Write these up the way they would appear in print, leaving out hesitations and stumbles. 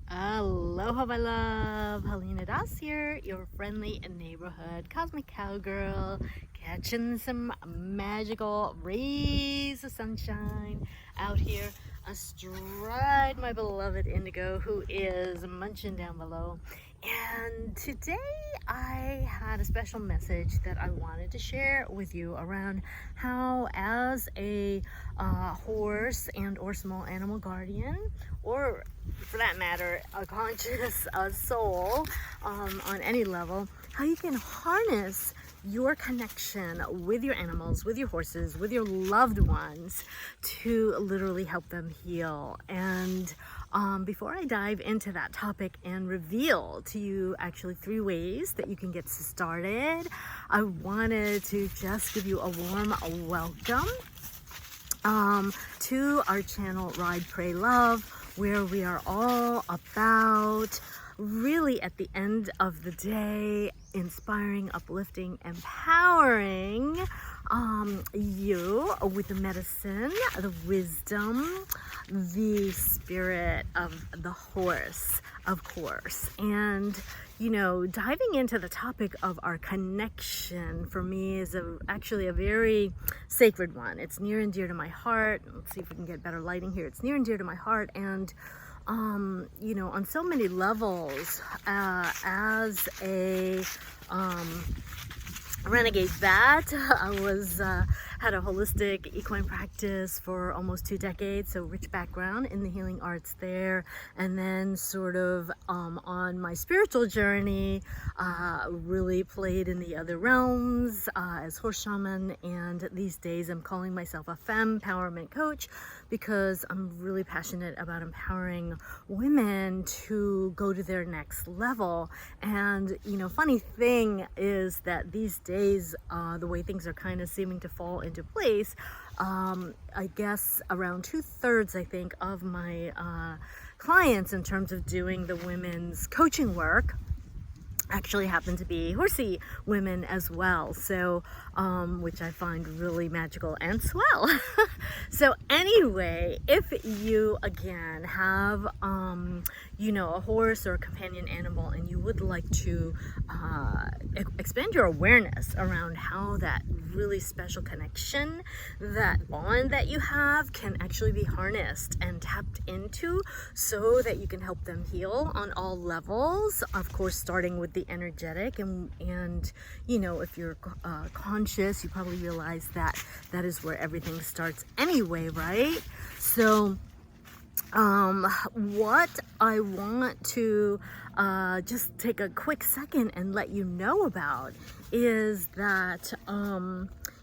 Aloha, my love. Helena here, your friendly neighborhood cosmic cowgirl, catching some magical rays of sunshine out here astride my beloved Indigo, who is munching down below. And today I had a special message that I wanted to share with you around how, as a horse and or small animal guardian, or for that matter a conscious soul, on any level, how you can harness your connection with your animals, with your horses, with your loved ones, to literally help them heal. And before I dive into that topic and reveal to you actually 3 ways that you can get started, I wanted to just give you a warm welcome to our channel Ride, Pray, Love, where we are all about, really at the end of the day, inspiring, uplifting, empowering you with the medicine, the wisdom, the spirit of the horse, of course. And diving into the topic of our connection, for me, is actually a very sacred one. It's near and dear to my heart. Let's see if we can get better lighting here. It's near and dear to my heart, and on so many levels, as a renegade vet. I had a holistic equine practice for almost 2 decades, so rich background in the healing arts there. And then sort of on my spiritual journey, really played in the other realms as horse shaman. And these days I'm calling myself a femme empowerment coach, because I'm really passionate about empowering women to go to their next level. And funny thing is that these days, the way things are kind of seeming to fall into place, I guess around 2/3, I think, of my clients, in terms of doing the women's coaching work, actually happen to be horsey women as well. So which I find really magical and swell. So anyway, if you again have a horse or a companion animal, and you would like to expand your awareness around how that really special connection, that bond that you have, can actually be harnessed and tapped into, so that you can help them heal on all levels, of course starting with the energetic. And if you're conscious, you probably realize that that is where everything starts anyway, right? So what I want to just take a quick second and let you know about is that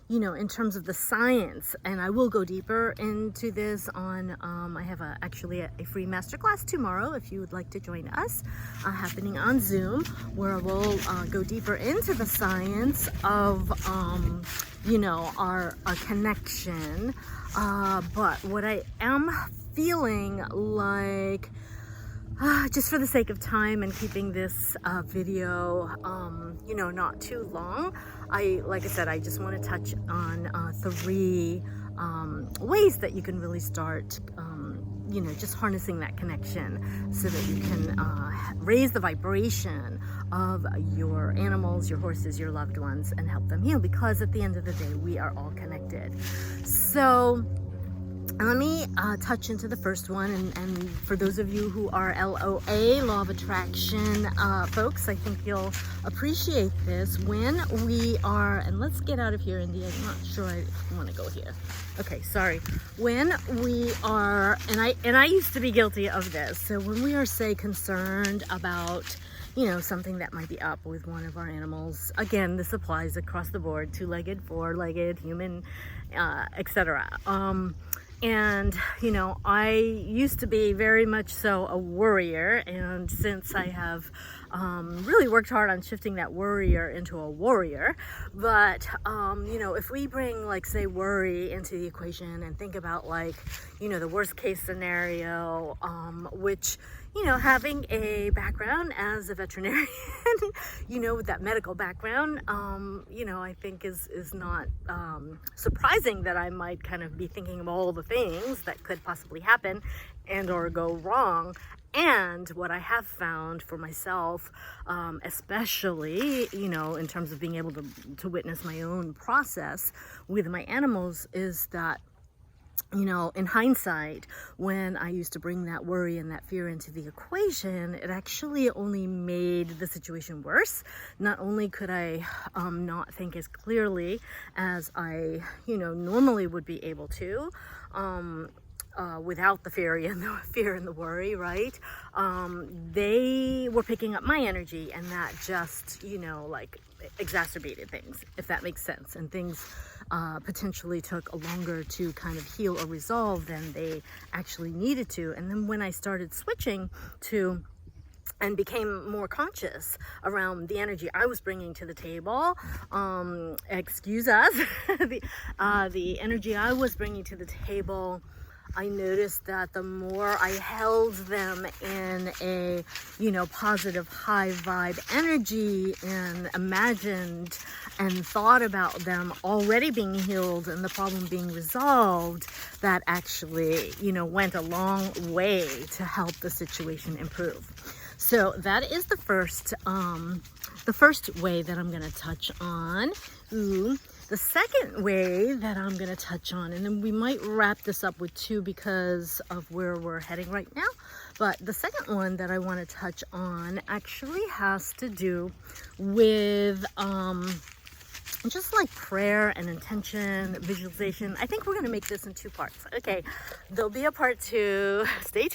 in terms of the science, and I will go deeper into this on, I have actually a free masterclass tomorrow, if you would like to join us, happening on Zoom, where we'll go deeper into the science of, our connection. But what I am feeling like, just for the sake of time and keeping this video, not too long, like I said, I just want to touch on 3 ways that you can really start, just harnessing that connection, so that you can raise the vibration of your animals, your horses, your loved ones, and help them heal, because at the end of the day, we are all connected. So let me touch into the first one, and for those of you who are LOA, Law of Attraction folks, I think you'll appreciate this. When we are, and let's get out of here, India, I'm not sure I want to go here. Okay, sorry. When we are, and I used to be guilty of this, so when we are, say, concerned about something that might be up with one of our animals, again, this applies across the board, 2-legged, 4-legged, human, etc. And I used to be very much so a worrier, and since I have really worked hard on shifting that worrier into a warrior. But if we bring, like, say, worry into the equation, and think about, like, the worst case scenario, which having a background as a veterinarian, with that medical background, I think is not surprising that I might kind of be thinking of all the things that could possibly happen and or go wrong. And what I have found for myself, especially, in terms of being able to witness my own process with my animals, is that in hindsight, when I used to bring that worry and that fear into the equation, it actually only made the situation worse. Not only could I not think as clearly as I, normally would be able to, without the fear and the worry, right? They were picking up my energy, and that just, exacerbated things, if that makes sense. And things potentially took longer to kind of heal or resolve than they actually needed to. And then when I started switching to and became more conscious around the energy I was bringing to the table, excuse us, the energy I was bringing to the table, I noticed that the more I held them in a, positive high vibe energy and imagined and thought about them already being healed and the problem being resolved, that actually, went a long way to help the situation improve. So that is the first way that I'm going to touch on. The second way that I'm going to touch on, and then we might wrap this up with two because of where we're heading right now, but the second one that I want to touch on actually has to do with just like prayer and intention, visualization. I think we're going to make this in two parts. Okay, there'll be a part two. Stay tuned.